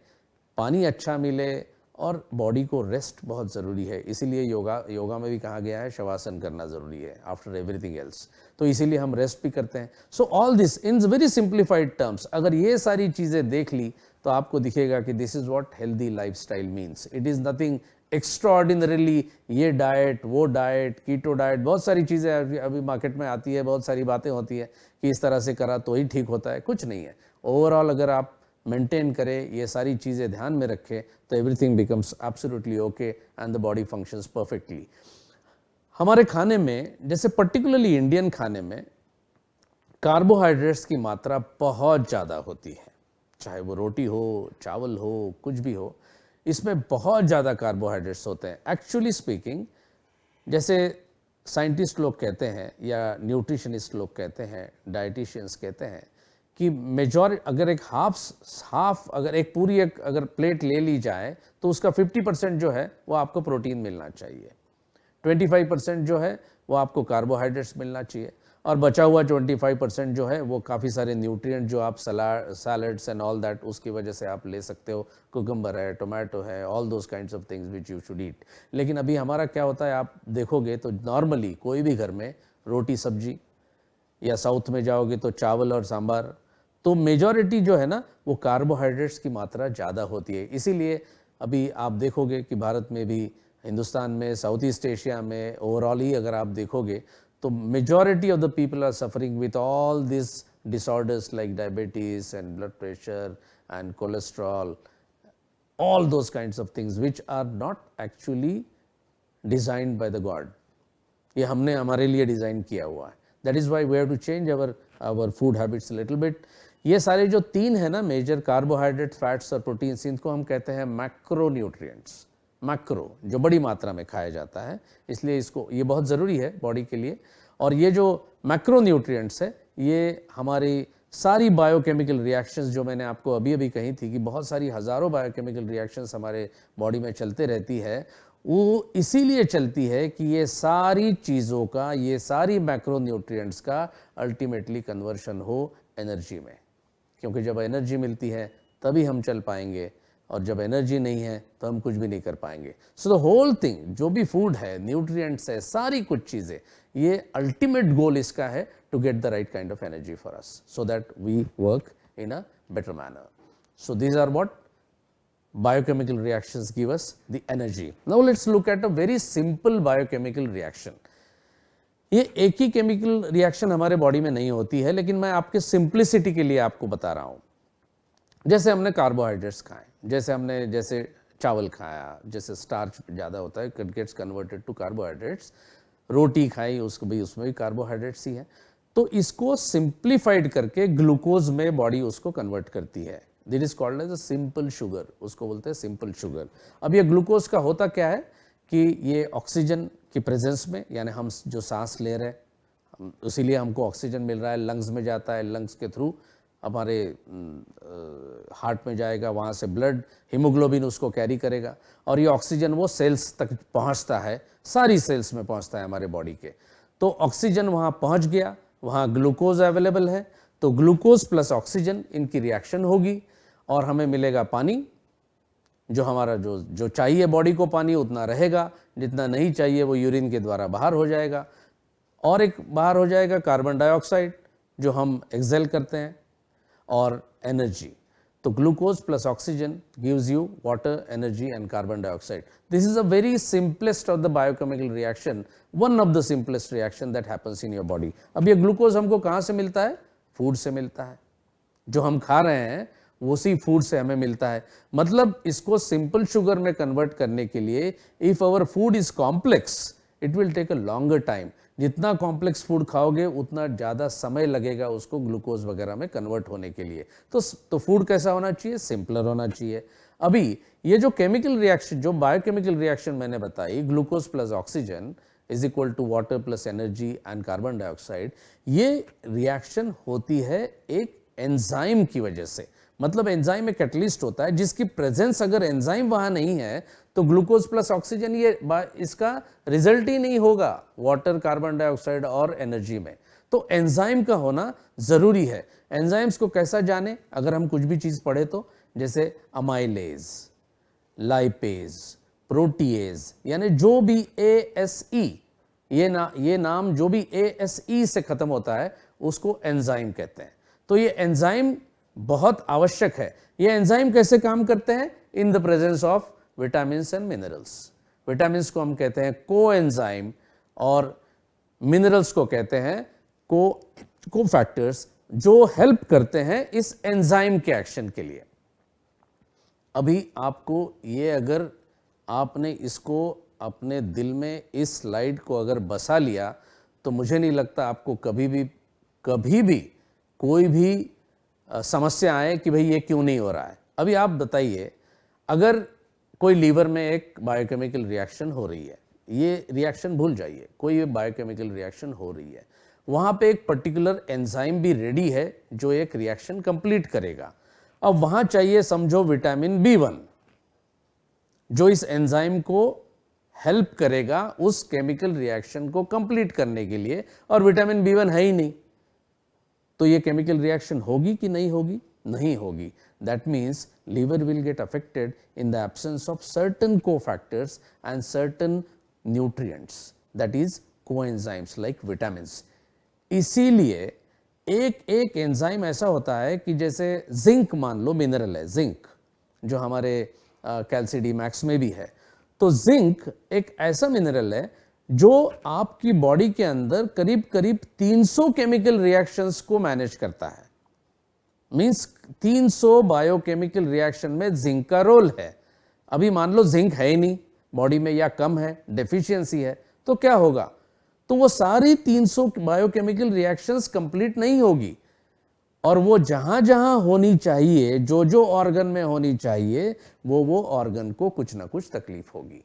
पानी अच्छा मिले, और बॉडी को रेस्ट बहुत ज़रूरी है। इसीलिए योगा में भी कहा गया है शवासन करना ज़रूरी है आफ्टर एवरीथिंग एल्स। तो इसीलिए हम रेस्ट भी करते हैं। So all this in very simplified terms, अगर ये सारी चीज़ें देख ली तो आपको दिखेगा कि this is what healthy lifestyle means. It is nothing extraordinarily, ये डाइट, वो डाइट, कीटो डाइट, बहुत सारी चीज़ें अभी मार्केट में आती है, बहुत सारी बातें होती है कि इस तरह से करा तो ही ठीक होता है। कुछ नहीं है। ओवरऑल अगर आप मेंटेन करें, ये सारी चीज़ें ध्यान में रखें, तो everything becomes absolutely okay and the body functions perfectly. हमारे खाने में, जैसे पर्टिकुलरली इंडियन खाने में, कार्बोहाइड्रेट्स की मात्रा बहुत ज़्यादा होती है। चाहे वो रोटी हो, चावल हो, कुछ भी हो, इसमें बहुत ज़्यादा कार्बोहाइड्रेट्स होते हैं। एक्चुअली स्पीकिंग, जैसे साइंटिस्ट लोग कहते हैं या न्यूट्रिशनिस्ट लोग कहते हैं, डाइटिशियंस कहते हैं कि मेजॉरिटी, अगर एक हाफ अगर एक पूरी एक अगर प्लेट ले ली जाए तो उसका 50% जो है वो आपको प्रोटीन मिलना चाहिए, 25% जो है वो आपको कार्बोहाइड्रेट्स मिलना चाहिए, और बचा हुआ 25% जो है वो काफ़ी सारे न्यूट्रिएंट जो आप सैलड्स एंड ऑल दैट उसकी वजह से आप ले सकते हो। कुकम्बर है, टोमेटो है, all those kinds of things which you should eat. लेकिन अभी हमारा क्या होता है, आप देखोगे तो नॉर्मली कोई भी घर में रोटी सब्जी, या साउथ में जाओगे तो चावल और सांभर, तो मेजॉरिटी जो है ना वो कार्बोहाइड्रेट्स की मात्रा ज़्यादा होती है। इसीलिए अभी आप देखोगे कि भारत में भी, हिंदुस्तान में, साउथ ईस्ट एशिया में, ओवरऑल ही अगर आप देखोगे तो majority of the people are suffering with all this disorders like diabetes and blood pressure and cholesterol, all those kinds of things which are not actually designed by the God. ये हमने हमारे लिए design किया हुआ है। That is why we have to change our food habits a little bit. ये सारे जो तीन है ना मेजर, कार्बोहाइड्रेट, फैट्स और प्रोटीन्स, इनको हम कहते हैं मैक्रो न्यूट्रिएंट्स। मैक्रो जो बड़ी मात्रा में खाया जाता है, इसलिए इसको ये बहुत ज़रूरी है बॉडी के लिए। और ये जो मैक्रो न्यूट्रिएंट्स है, ये हमारी सारी बायोकेमिकल रिएक्शंस जो मैंने आपको अभी अभी कही थी कि बहुत सारी हज़ारों बायोकेमिकल रिएक्शंस हमारे बॉडी में चलते रहती है, वो इसीलिए चलती है कि ये सारी चीज़ों का, ये सारी मैक्रो न्यूट्रिएंट्स का अल्टीमेटली कन्वर्शन हो एनर्जी में। क्योंकि जब एनर्जी मिलती है तभी हम चल पाएंगे, और जब एनर्जी नहीं है तो हम कुछ भी नहीं कर पाएंगे। सो द होल थिंग, जो भी फूड है, न्यूट्रिएंट्स है, सारी कुछ चीज़ें, ये अल्टीमेट गोल इसका है to get the right kind of energy for us, so that we work in a better manner. So these are what biochemical reactions give us the energy. Now let's look at a very simple biochemical reaction. ये एक ही chemical reaction हमारे body में नहीं होती है, लेकिन मैं आपके सिंप्लिसिटी के लिए आपको बता रहा हूँ। जैसे हमने कार्बोहाइड्रेट्स खाए, जैसे चावल खाया, जैसे स्टार्च ज़्यादा होता है, it gets converted to carbohydrates. रोटी खाई, उसमें भी कार्बोहाइड्रेट्स ही है। तो इसको सिंप्लीफाइड करके ग्लूकोज में बॉडी उसको कन्वर्ट करती है। That is called as a simple sugar, उसको बोलते हैं सिंपल शुगर। अब ये ग्लूकोज का होता क्या है कि ये ऑक्सीजन की प्रेजेंस में, यानी हम जो सांस ले रहे हैं इसीलिए हमको ऑक्सीजन मिल रहा है, लंग्स में जाता है, लंग्स के थ्रू हमारे हार्ट में जाएगा, वहाँ से ब्लड हीमोग्लोबिन उसको कैरी करेगा और ये ऑक्सीजन वो सेल्स तक पहुँचता है, सारी सेल्स में पहुँचता है हमारे बॉडी के। तो ऑक्सीजन वहाँ पहुँच गया, वहाँ ग्लूकोज अवेलेबल है, तो ग्लूकोज प्लस ऑक्सीजन इनकी रिएक्शन होगी और हमें मिलेगा पानी। जो हमारा जो चाहिए बॉडी को पानी उतना रहेगा, जितना नहीं चाहिए वो यूरिन के द्वारा बाहर हो जाएगा। और एक बाहर हो जाएगा कार्बन डाइऑक्साइड जो हम एक्सहेल करते हैं, और एनर्जी। तो glucose plus oxygen gives you water, energy and carbon dioxide. This is a very simplest of the biochemical reaction, one of the simplest reaction that happens in your body. अब ये glucose हमको कहाँ से मिलता है? Food से मिलता है। जो हम खा रहे हैं उसी फूड से हमें मिलता है। मतलब इसको सिंपल शुगर में कन्वर्ट करने के लिए if our food is complex it will take a longer time. जितना कॉम्प्लेक्स फूड खाओगे उतना ज़्यादा समय लगेगा उसको ग्लूकोज वगैरह में कन्वर्ट होने के लिए। तो फूड कैसा होना चाहिए? सिंपलर होना चाहिए। अभी ये जो केमिकल रिएक्शन, जो बायोकेमिकल रिएक्शन मैंने बताई, glucose plus oxygen is equal to water plus energy and carbon dioxide, ये रिएक्शन होती है एक एंजाइम की वजह से। मतलब एंजाइम एक कैटलिस्ट होता है जिसकी प्रेजेंस, अगर एंजाइम वहां नहीं है तो ग्लूकोज प्लस ऑक्सीजन ये इसका रिजल्ट ही नहीं होगा वाटर, कार्बन डाइऑक्साइड और एनर्जी में। तो एंजाइम का होना जरूरी है। एंजाइम्स को कैसा जाने? अगर हम कुछ भी चीज पढ़े तो, जैसे अमाइलेज, लाइपेज, प्रोटीएज, यानी जो भी ASE, ये नाम जो भी ASE से खत्म होता है उसको एंजाइम कहते हैं। तो ये एंजाइम बहुत आवश्यक है। ये एंजाइम कैसे काम करते हैं? In the presence of vitamins and minerals. Vitamins को हम कहते हैं कोएंजाइम और मिनरल्स को कहते हैं कोफैक्टर्स, जो हेल्प करते हैं इस एंजाइम के एक्शन के लिए। अभी आपको ये, अगर आपने इसको अपने दिल में, इस स्लाइड को अगर बसा लिया, तो मुझे नहीं लगता आपको कभी भी कोई भी समस्या आए कि भाई ये क्यों नहीं हो रहा है। अभी आप बताइए, अगर कोई लीवर में एक बायोकेमिकल रिएक्शन हो रही है, ये रिएक्शन भूल जाइए, कोई बायोकेमिकल रिएक्शन हो रही है, वहाँ पे एक पर्टिकुलर एंजाइम भी रेडी है जो एक रिएक्शन कंप्लीट करेगा। अब वहाँ चाहिए समझो विटामिन B1 जो इस एंजाइम को हेल्प करेगा उस केमिकल रिएक्शन को कंप्लीट करने के लिए, और विटामिन B1 है ही नहीं, तो ये केमिकल रिएक्शन होगी कि नहीं होगी? नहीं होगी। That means liver will get affected in the absence of certain cofactors and certain nutrients, that is coenzymes like vitamins. इसीलिए एक एंजाइम ऐसा होता है कि जैसे जिंक, मान लो मिनरल है जिंक, जो हमारे कैल्सीडीमैक्स में भी है। तो जिंक एक ऐसा मिनरल है जो आपकी बॉडी के अंदर करीब 300 केमिकल रिएक्शंस को मैनेज करता है। मींस 300 बायोकेमिकल रिएक्शन में जिंक का रोल है। अभी मान लो जिंक है ही नहीं बॉडी में, या कम है, डेफिशिएंसी है, तो क्या होगा? तो वो सारी 300 बायोकेमिकल रिएक्शंस कंप्लीट नहीं होगी, और वो जहां जहां होनी चाहिए, जो ऑर्गन में होनी चाहिए, वो ऑर्गन को कुछ ना कुछ तकलीफ होगी।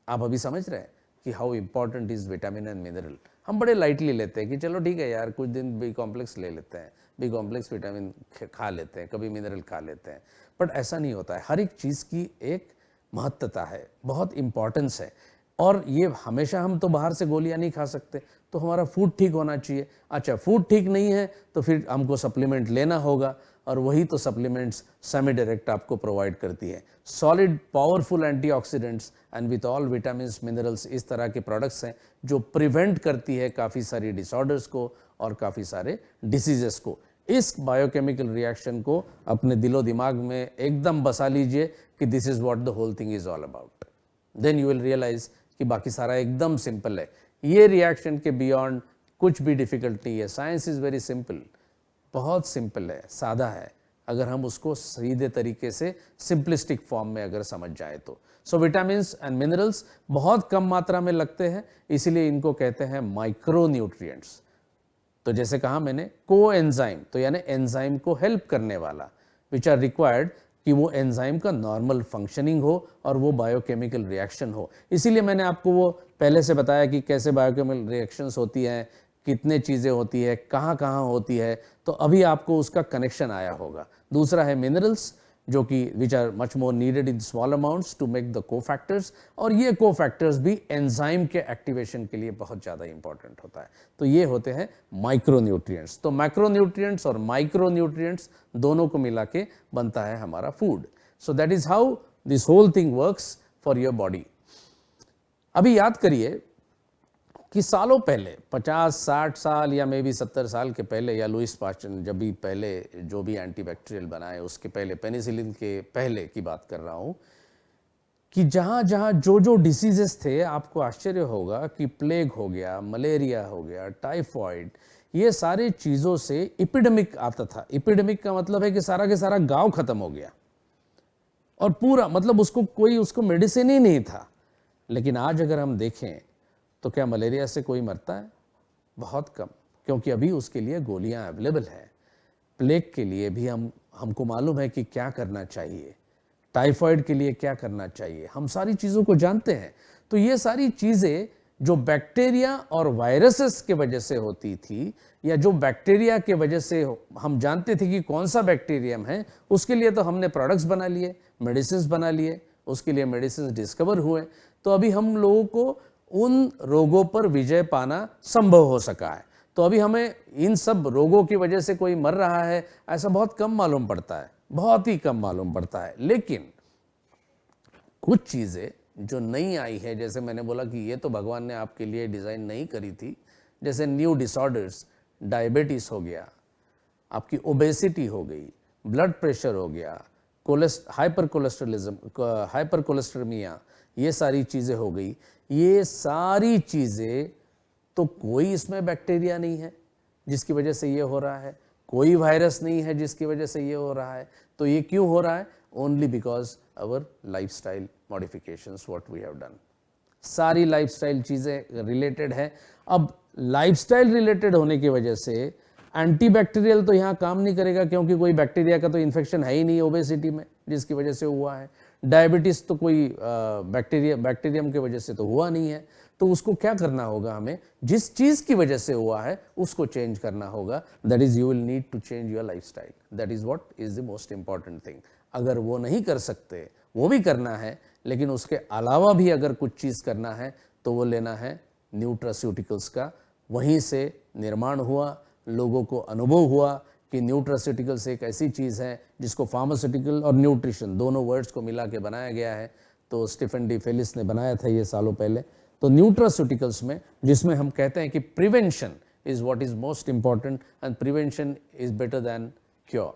आप अभी समझ रहे हैं कि how important is vitamin and mineral. हम बड़े लाइटली लेते हैं कि चलो ठीक है यार, कुछ दिन बी कॉम्प्लेक्स ले लेते हैं, बी कॉम्प्लेक्स विटामिन खा लेते हैं, कभी मिनरल खा लेते हैं, बट ऐसा नहीं होता है। हर एक चीज़ की एक महत्वता है, बहुत इंपॉर्टेंस है, और ये हमेशा हम तो बाहर से गोलियां नहीं खा सकते, तो हमारा फूड ठीक होना चाहिए। अच्छा, फूड ठीक नहीं है तो फिर हमको सप्लीमेंट लेना होगा, और वही तो सप्लीमेंट्स सेमी डायरेक्ट आपको प्रोवाइड करती है। Solid powerful antioxidants and with all vitamins, minerals, इस तरह के प्रोडक्ट्स हैं जो प्रिवेंट करती है काफ़ी सारी डिसऑर्डर्स को और काफ़ी सारे डिसीजेस को। इस बायोकेमिकल रिएक्शन को अपने दिलो दिमाग में एकदम बसा लीजिए कि this is what the whole thing is all about. Then you will realise कि बाकी सारा एकदम सिंपल है। ये रिएक्शन के बियॉन्ड कुछ भी डिफिकल्ट नहीं है। साइंस इज़ वेरी सिंपल, बहुत सिंपल है, सादा है, अगर हम उसको सीधे तरीके से सिंपलिस्टिक फॉर्म में अगर समझ जाए तो। सो विटामिन्स एंड मिनरल्स बहुत कम मात्रा में लगते हैं, इसीलिए इनको कहते हैं माइक्रो न्यूट्रिएंट्स। तो जैसे कहा मैंने को एंजाइम, तो यानी एंजाइम को हेल्प करने वाला, विच आर रिक्वायर्ड कि वो एंजाइम का नॉर्मल फंक्शनिंग हो और वो बायोकेमिकल रिएक्शन हो। इसीलिए मैंने आपको वो पहले से बताया कि कैसे बायोकेमिकल रिएक्शंस होती हैं, कितने चीज़ें होती है, कहाँ कहाँ होती है, तो अभी आपको उसका कनेक्शन आया होगा। दूसरा है मिनरल्स, जो कि which are much more needed in small amounts to make the cofactors, और ये कोफैक्टर्स भी एंजाइम के एक्टिवेशन के लिए बहुत ज़्यादा इंपॉर्टेंट होता है। तो ये होते हैं माइक्रोन्यूट्रिएंट्स। तो मैक्रोन्यूट्रिएंट्स और माइक्रोन्यूट्रिएंट्स दोनों को मिला के बनता है हमारा food. So that is how this whole thing works for your body. अभी याद करिए कि सालों पहले 50-60 साल या मे बी 70 साल के पहले, या लुइस पास्चर जब भी पहले जो भी एंटीबैक्टीरियल बनाए उसके पहले, पेनिसिलिन के पहले की बात कर रहा हूँ, कि जहाँ जहाँ जो जो डिसीजेस थे, आपको आश्चर्य होगा कि प्लेग हो गया, मलेरिया हो गया, टाइफॉइड, ये सारे चीज़ों से एपिडेमिक आता था। एपिडेमिक का मतलब है कि सारा के सारा गांव खत्म हो गया और पूरा, मतलब उसको मेडिसिन ही नहीं था। लेकिन आज अगर हम देखें तो क्या मलेरिया से कोई मरता है? बहुत कम, क्योंकि अभी उसके लिए गोलियां अवेलेबल हैं। प्लेग के लिए भी हमको मालूम है कि क्या करना चाहिए, टाइफॉइड के लिए क्या करना चाहिए, हम सारी चीज़ों को जानते हैं। तो ये सारी चीज़ें जो बैक्टीरिया और वायरसेस के वजह से होती थी, या जो बैक्टीरिया के वजह से हम जानते थे कि कौन सा बैक्टीरियम है, उसके लिए तो हमने प्रोडक्ट्स बना लिए, मेडिसिन बना लिए, उसके लिए मेडिसिन डिस्कवर हुए। तो अभी हम लोगों को उन रोगों पर विजय पाना संभव हो सका है। तो अभी हमें इन सब रोगों की वजह से कोई मर रहा है ऐसा बहुत कम मालूम पड़ता है, बहुत ही कम मालूम पड़ता है। लेकिन कुछ चीज़ें जो नई आई है, जैसे मैंने बोला कि ये तो भगवान ने आपके लिए डिज़ाइन नहीं करी थी, जैसे न्यू डिसऑर्डर्स, डायबिटीज़ हो गया, आपकी ओबेसिटी हो गई, ब्लड प्रेशर हो गया, हाइपर कोलेस्ट्रेमिया, ये सारी चीज़ें हो गई। ये सारी चीज़ें तो कोई इसमें बैक्टीरिया नहीं है जिसकी वजह से ये हो रहा है, कोई वायरस नहीं है जिसकी वजह से ये हो रहा है। तो ये क्यों हो रहा है? Only because our lifestyle modifications what we have done. सारी लाइफस्टाइल चीज़ें रिलेटेड है। अब लाइफस्टाइल रिलेटेड होने की वजह से एंटीबैक्टीरियल तो यहाँ काम नहीं करेगा, क्योंकि कोई बैक्टीरिया का तो इन्फेक्शन है ही नहीं ओबेसिटी में जिसकी वजह से हुआ है। डायबिटीज़ तो कोई बैक्टीरियम की वजह से तो हुआ नहीं है। तो उसको क्या करना होगा, हमें जिस चीज़ की वजह से हुआ है उसको चेंज करना होगा। That is you will need to change your lifestyle. That is what is the most important thing. अगर वो नहीं कर सकते, वो भी करना है, लेकिन उसके अलावा भी अगर कुछ चीज़ करना है तो वो लेना है न्यूट्रास्यूटिकल्स का। वहीं से निर्माण हुआ, लोगों को अनुभव हुआ कि न्यूट्रास्यूटिकल्स एक ऐसी चीज़ है जिसको फार्मास्यूटिकल और न्यूट्रिशन दोनों वर्ड्स को मिला के बनाया गया है। तो स्टीफन डी फेलिस ने बनाया था ये सालों पहले। तो न्यूट्रास्यूटिकल्स में, जिसमें हम कहते हैं कि prevention is what is most important and prevention is better than cure.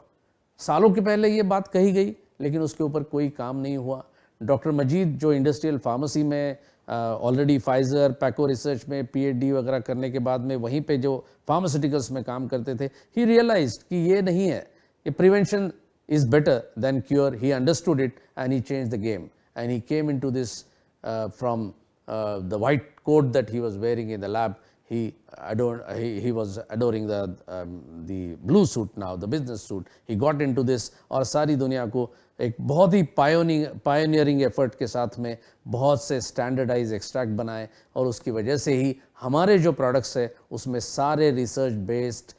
सालों के पहले ये बात कही गई, लेकिन उसके ऊपर कोई काम नहीं हुआ। डॉक्टर मजीद जो इंडस्ट्रियल फार्मेसी में ऑलरेडी फाइजर, पैको रिसर्च में पीएचडी वगैरह करने के बाद में वहीं पे जो फार्मास्यूटिकल्स में काम करते थे, ही रियलाइज्ड कि ये नहीं है, ये prevention is better than cure. He understood it and he change the game and he came into this from the white coat that he was wearing in the lab. He was adoring the blue suit now, the business suit. He got into this और सारी दुनिया को एक बहुत ही pioneering effort के साथ में बहुत से स्टैंडर्डाइज एक्सट्रैक्ट बनाए, और उसकी वजह से ही हमारे जो प्रोडक्ट्स है उसमें सारे रिसर्च बेस्ड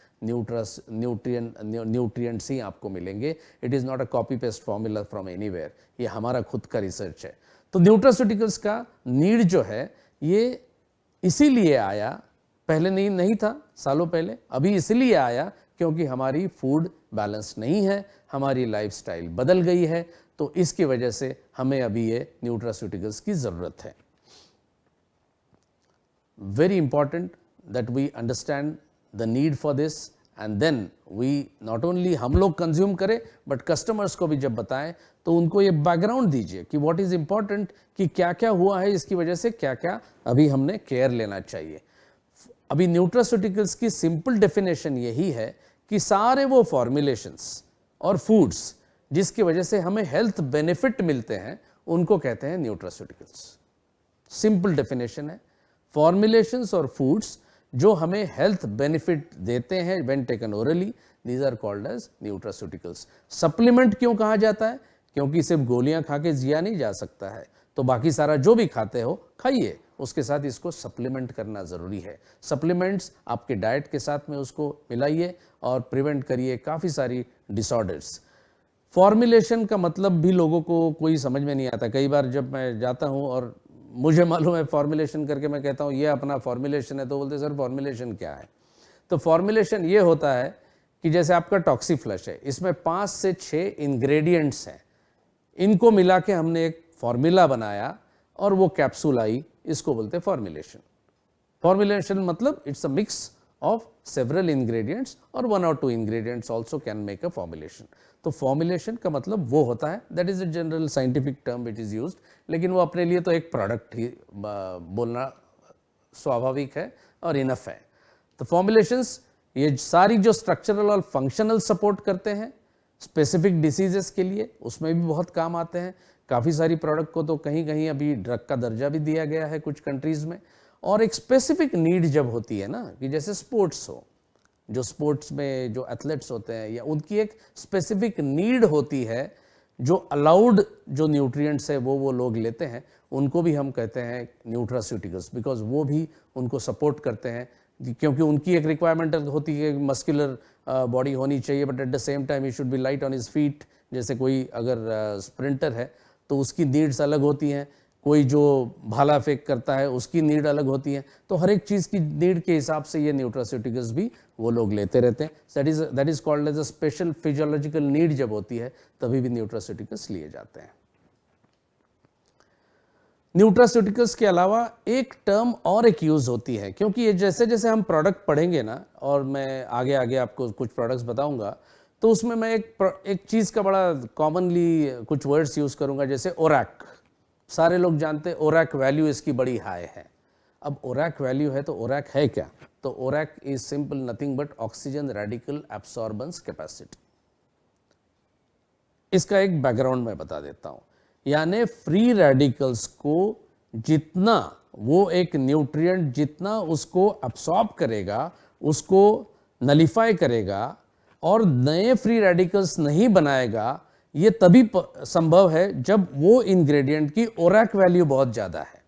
न्यूट्रिएंट्स ही आपको मिलेंगे। It is not a copy paste formula from anywhere, ये हमारा खुद का रिसर्च है। तो न्यूट्रास्यूटिकल्स का नीड जो है ये इसीलिए आया, पहले नहीं था सालों पहले, अभी इसलिए आया क्योंकि हमारी फूड बैलेंस नहीं है, हमारी लाइफस्टाइल बदल गई है। तो इसकी वजह से हमें अभी ये न्यूट्रास्यूटिकल्स की ज़रूरत है। Very important that we understand the need for this and then we not only हम लोग कंज्यूम करें बट कस्टमर्स को भी जब बताएं तो उनको ये बैकग्राउंड दीजिए कि व्हाट इज़ इम्पॉर्टेंट, कि क्या क्या हुआ है, इसकी वजह से क्या क्या अभी हमने केयर लेना चाहिए। अभी न्यूट्रास्यूटिकल्स की सिंपल डेफिनेशन यही है कि सारे वो फॉर्मुलेशंस और फूड्स जिसकी वजह से हमें हेल्थ बेनिफिट मिलते हैं उनको कहते हैं न्यूट्रास्यूटिकल्स। सिंपल डेफिनेशन है, फॉर्मुलेशंस और फूड्स जो हमें हेल्थ बेनिफिट देते हैं when taken orally, these are called as nutraceuticals. Supplement क्यों कहा जाता है? क्योंकि सिर्फ गोलियां खा के जिया नहीं जा सकता है, तो बाकी सारा जो भी खाते हो खाइए, उसके साथ इसको सप्लीमेंट करना ज़रूरी है। सप्लीमेंट्स आपके डाइट के साथ में उसको मिलाइए और प्रिवेंट करिए काफ़ी सारी डिसऑर्डर्स। फॉर्मुलेशन का मतलब भी लोगों को कोई समझ में नहीं आता। कई बार जब मैं जाता हूँ और मुझे मालूम है फॉर्मुलेशन करके मैं कहता हूँ ये अपना फॉर्मुलेशन है, तो बोलते सर फॉर्मुलेशन क्या है? तो फॉर्मुलेशन ये होता है कि जैसे आपका टॉक्सीफ्लश है, इसमें 5 से 6 इंग्रेडिएंट्स हैं, इनको मिला के हमने एक फॉर्मूला बनाया और वो कैप्सूल आई, इसको बोलते हैं फॉर्मुलेशन। फॉर्मुलेशन मतलब it's a mix of several ingredients or 1 or 2 ingredients also can make a formulation। तो formulation का मतलब वो होता है, that is a general scientific term which is used, लेकिन वो अपने लिए तो एक प्रोडक्ट ही बोलना स्वाभाविक है और इनफ है। तो फॉर्मुलेशंस ये सारी जो स्ट्रक्चरल और फंक्शनल सपोर्ट करते हैं स्पेसिफिक डिसीजेस के लिए, उसमें भी बहुत काम आते हैं। काफ़ी सारी प्रोडक्ट को तो कहीं कहीं अभी ड्रग का दर्जा भी दिया गया है कुछ कंट्रीज़ में। और एक स्पेसिफिक नीड जब होती है ना, कि जैसे स्पोर्ट्स हो, जो स्पोर्ट्स में जो एथलेट्स होते हैं या उनकी एक स्पेसिफिक नीड होती है, जो अलाउड जो न्यूट्रिएंट्स है वो लोग लेते हैं, उनको भी हम कहते हैं न्यूट्रास्यूटिकल्स, बिकॉज वो भी उनको सपोर्ट करते हैं, क्योंकि उनकी एक रिक्वायरमेंट होती है मस्कुलर बॉडी होनी चाहिए, but at the same time he should be light on his feet. जैसे कोई अगर स्प्रिंटर है तो उसकी नीड्स अलग होती हैं, कोई जो भाला फेंक करता है उसकी नीड अलग होती है, तो हर एक चीज़ की नीड के हिसाब से ये न्यूट्रास्यूटिकल्स भी वो लोग लेते रहते हैं। That is called as a special physiological need जब होती है तभी भी न्यूट्रास्यूटिकल्स लिए जाते हैं। न्यूट्रास्यूटिकल्स के अलावा एक टर्म और एक यूज़ होती है, क्योंकि ये जैसे जैसे हम प्रोडक्ट पढ़ेंगे ना, और मैं आगे आगे आपको कुछ प्रोडक्ट्स बताऊंगा, तो उसमें मैं एक चीज़ का बड़ा कॉमनली कुछ वर्ड्स यूज़ करूंगा, जैसे ओरैक। सारे लोग जानते हैं ओरैक वैल्यू इसकी बड़ी हाई है। अब ओरैक वैल्यू है तो ओरैक है क्या? तो ORAC is simple nothing but oxygen radical absorbance capacity. इसका एक बैकग्राउंड मैं बता देता हूं। यानी फ्री रेडिकल्स को जितना वो एक न्यूट्रिएंट जितना उसको एब्सॉर्ब करेगा, उसको नलिफाई करेगा और नए फ्री रेडिकल्स नहीं बनाएगा, ये तभी संभव है जब वो इंग्रेडिएंट की ओरैक वैल्यू बहुत ज़्यादा है।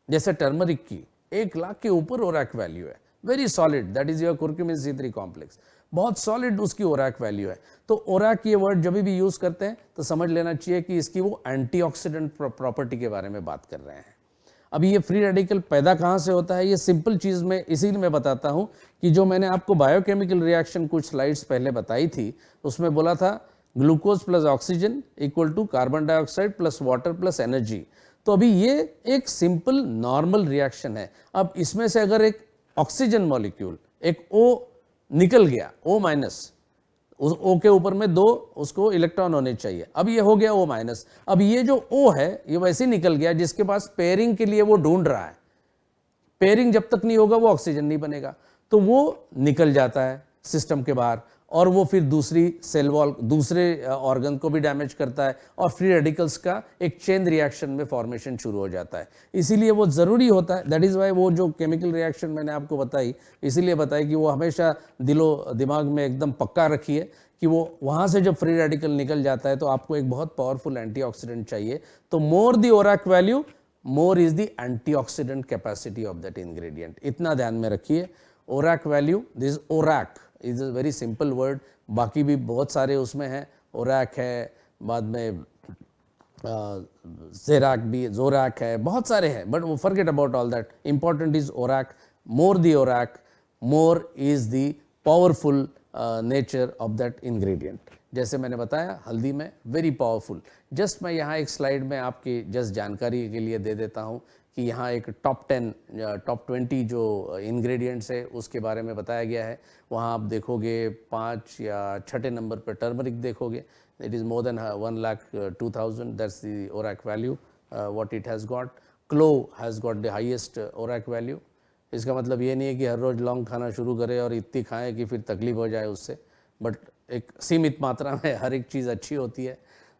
जैसे टर्मरिक की 1 लाख के ऊपर ओरैक वैल्यू है, very solid, that is your curcumin C3 complex, बहुत सॉलिड उसकी ओरैक वैल्यू है। तो ओरैक ये वर्ड जब भी यूज़ करते हैं तो समझ लेना चाहिए कि इसकी वो एंटीऑक्सीडेंट प्रॉपर्टी के बारे में बात कर रहे हैं। अभी ये फ्री रेडिकल पैदा कहाँ से होता है, ये सिंपल चीज़ में इसीलिए मैं बताता हूँ कि जो मैंने आपको बायोकेमिकल रिएक्शन कुछ स्लाइड्स पहले बताई थी, उसमें बोला था glucose plus oxygen equal to carbon dioxide plus water plus energy. तो अभी ये एक सिंपल नॉर्मल रिएक्शन है। अब इसमें से अगर एक ऑक्सीजन मॉलिक्यूल, एक O निकल गया, O माइनस, उस O के ऊपर में 2 उसको इलेक्ट्रॉन होने चाहिए, अब ये हो गया O माइनस। अब ये जो O है ये वैसे निकल गया, जिसके पास पेयरिंग के लिए वो ढूंढ रहा है। पेयरिंग जब तक नहीं होगा वो ऑक्सीजन नहीं बनेगा, तो वो निकल जाता है सिस्टम के बाहर, और वो फिर दूसरी सेल वॉल, दूसरे ऑर्गन को भी डैमेज करता है, और फ्री रेडिकल्स का एक चेन रिएक्शन में फॉर्मेशन शुरू हो जाता है। इसीलिए वो ज़रूरी होता है, दैट इज़ वाई वो जो केमिकल रिएक्शन मैंने आपको बताई, इसीलिए बताई कि वो हमेशा दिलो दिमाग में एकदम पक्का रखिए कि वो वहाँ से जब फ्री रेडिकल निकल जाता है तो आपको एक बहुत पावरफुल एंटीऑक्सीडेंट चाहिए। तो more the ORAC value, more is the antioxidant capacity of that ingredient. इतना ध्यान में रखिए। ORAC value, this ORAC is a very simple word, बाकी भी बहुत सारे उसमें हैं। ओरैक है, बाद में ज़ेरैक भी, ज़ोरैक है, बहुत सारे हैं, बट वो forget about all that. Important is ORAC, more the ORAC, more is the powerful nature of that ingredient. जैसे मैंने बताया हल्दी में वेरी पावरफुल। जस्ट मैं यहाँ एक स्लाइड में आपकी जस्ट जानकारी के लिए दे देता हूँ कि यहाँ एक टॉप 10 टॉप 20 जो इंग्रेडिएंट्स है उसके बारे में बताया गया है। वहाँ आप देखोगे 5 या 6 नंबर पर टर्मरिक देखोगे, it is more than 1,02,000, that's the ORAC value what it has got. Clove has got the highest ORAC value. इसका मतलब ये नहीं है कि हर रोज़ लौंग खाना शुरू करें और इतनी खाएं कि फिर तकलीफ हो जाए उससे, बट एक सीमित मात्रा में हर एक चीज़ अच्छी होती है।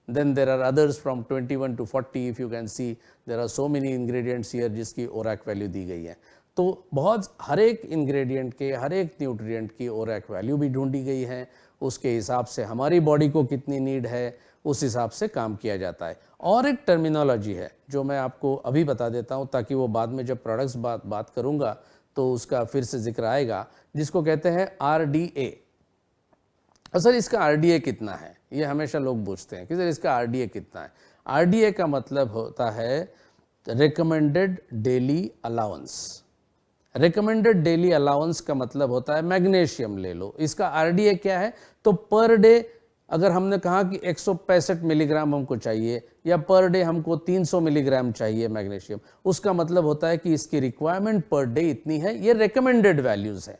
Then there are others from 21 to 40, if you can see there are so many ingredients here जिसकी ORAC वैल्यू दी गई है। तो बहुत हर एक इंग्रेडिएंट के, हर एक न्यूट्रिएंट की ORAC वैल्यू भी ढूंढी गई है। उसके हिसाब से हमारी बॉडी को कितनी नीड है उस हिसाब से काम किया जाता है। और एक टर्मिनोलॉजी है जो मैं आपको अभी बता देता हूँ ताकि वो बाद में जब प्रोडक्ट्स बात करूँगा तो उसका फिर से जिक्र आएगा, जिसको कहते हैं RDA। सर इसका RDA कितना है, ये हमेशा लोग पूछते हैं कि सर इसका RDA कितना है। RDA का मतलब होता है recommended daily allowance. Recommended daily allowance का मतलब होता है मैग्नीशियम ले लो। इसका RDA क्या है, तो पर डे अगर हमने कहा कि 165 मिलीग्राम हमको चाहिए या पर डे हमको 300 मिलीग्राम चाहिए मैग्नीशियम, उसका मतलब होता है कि इसकी रिक्वायरमेंट पर डे इतनी है, ये रिकमेंडेड वैल्यूज़ है।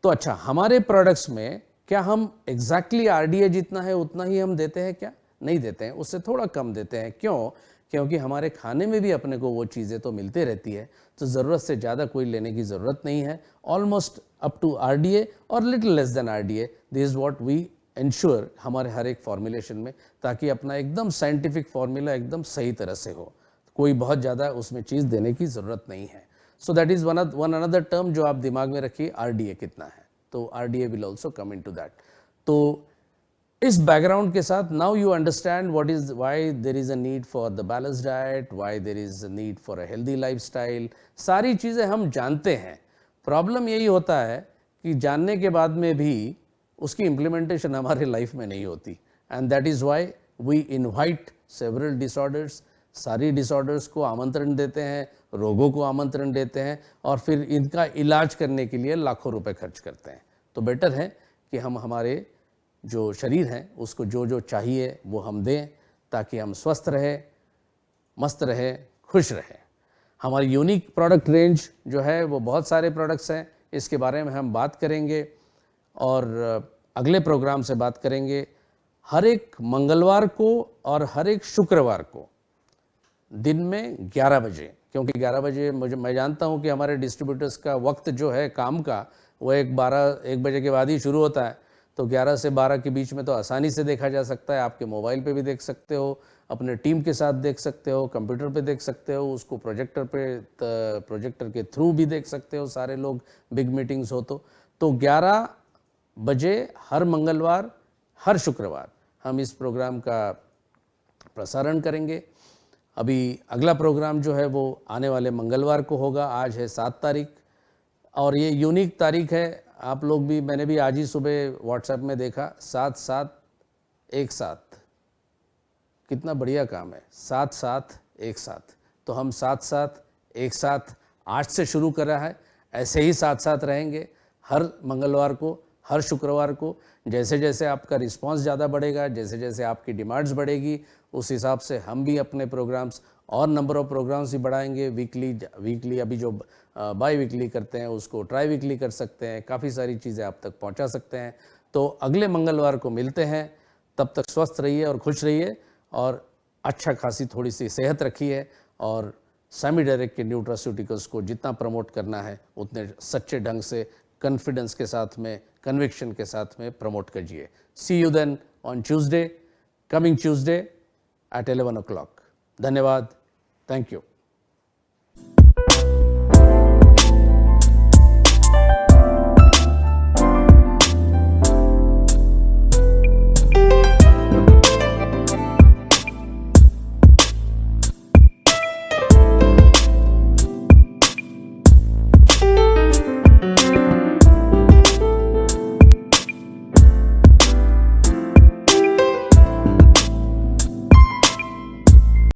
तो अच्छा, हमारे प्रोडक्ट्स में क्या हम एग्जैक्टली RDA जितना है उतना ही हम देते हैं क्या? नहीं देते हैं, उससे थोड़ा कम देते हैं। क्यों? क्योंकि हमारे खाने में भी अपने को वो चीज़ें तो मिलते रहती है, तो ज़रूरत से ज़्यादा कोई लेने की ज़रूरत नहीं है। ऑलमोस्ट अप टू RDA और little less than RDA, this is what we ensure हमारे हर एक फॉर्मुलेशन में, ताकि अपना एकदम साइंटिफिक फार्मूला एकदम सही तरह से हो, कोई बहुत ज़्यादा उसमें चीज़ देने की ज़रूरत नहीं है। सो that is one another term जो आप दिमाग में रखिए, RDA कितना है, तो RDA will also come into that. तो इस बैकग्राउंड के साथ now you understand what is why there is a need for the balance diet, why there is a need for a healthy lifestyle. सारी चीज़ें हम जानते हैं, problem यही होता है कि जानने के बाद में भी उसकी इम्प्लीमेंटेशन हमारे लाइफ में नहीं होती, and that is why we invite several disorders. सारी डिसऑर्डर्स को आमंत्रण देते हैं, रोगों को आमंत्रण देते हैं, और फिर इनका इलाज करने के लिए लाखों रुपए खर्च करते हैं। तो बेटर है कि हम हमारे जो शरीर हैं उसको जो जो चाहिए वो हम दें, ताकि हम स्वस्थ रहें, मस्त रहें, खुश रहें। हमारी यूनिक प्रोडक्ट रेंज जो है वो बहुत सारे प्रोडक्ट्स हैं, इसके बारे में हम बात करेंगे और अगले प्रोग्राम से बात करेंगे। हर एक मंगलवार को और हर एक शुक्रवार को दिन में 11 बजे, क्योंकि 11 बजे मैं जानता हूं कि हमारे डिस्ट्रीब्यूटर्स का वक्त जो है काम का वो 1 बजे के बाद ही शुरू होता है, तो 11 से 12 के बीच में तो आसानी से देखा जा सकता है। आपके मोबाइल पे भी देख सकते हो, अपने टीम के साथ देख सकते हो, कंप्यूटर पे देख सकते हो, उसको प्रोजेक्टर के थ्रू भी देख सकते हो, सारे लोग, बिग मीटिंग्स हो तो 11 बजे हर मंगलवार, हर शुक्रवार हम इस प्रोग्राम का प्रसारण करेंगे। अभी अगला प्रोग्राम जो है वो आने वाले मंगलवार को होगा। आज है 7 तारीख और ये यूनिक तारीख है। आप लोग भी, मैंने भी आज ही सुबह व्हाट्सएप में देखा, 7-7 एक साथ, कितना बढ़िया काम है, 7-7 एक साथ। तो हम 7-7 एक साथ आज से शुरू कर रहा है, ऐसे ही 7-7 रहेंगे हर मंगलवार को, हर शुक्रवार को। जैसे जैसे आपका रिस्पांस ज़्यादा बढ़ेगा, जैसे जैसे आपकी डिमांड्स बढ़ेगी, उस हिसाब से हम भी अपने प्रोग्राम्स और नंबर ऑफ प्रोग्राम्स भी बढ़ाएंगे। वीकली अभी जो बाई वीकली करते हैं उसको ट्राई वीकली कर सकते हैं, काफ़ी सारी चीज़ें आप तक पहुंचा सकते हैं। तो अगले मंगलवार को मिलते हैं, तब तक स्वस्थ रहिए और खुश रहिए और अच्छा खासी थोड़ी सी सेहत रखिए, और सेमी डायरेक्ट के न्यूट्रास्यूटिकल्स को जितना प्रमोट करना है उतने सच्चे ढंग से, कॉन्फिडेंस के साथ में, कन्विक्शन के साथ में प्रमोट कीजिए। See you then on Tuesday, coming Tuesday at 11 o'clock. धन्यवाद, थैंक यू।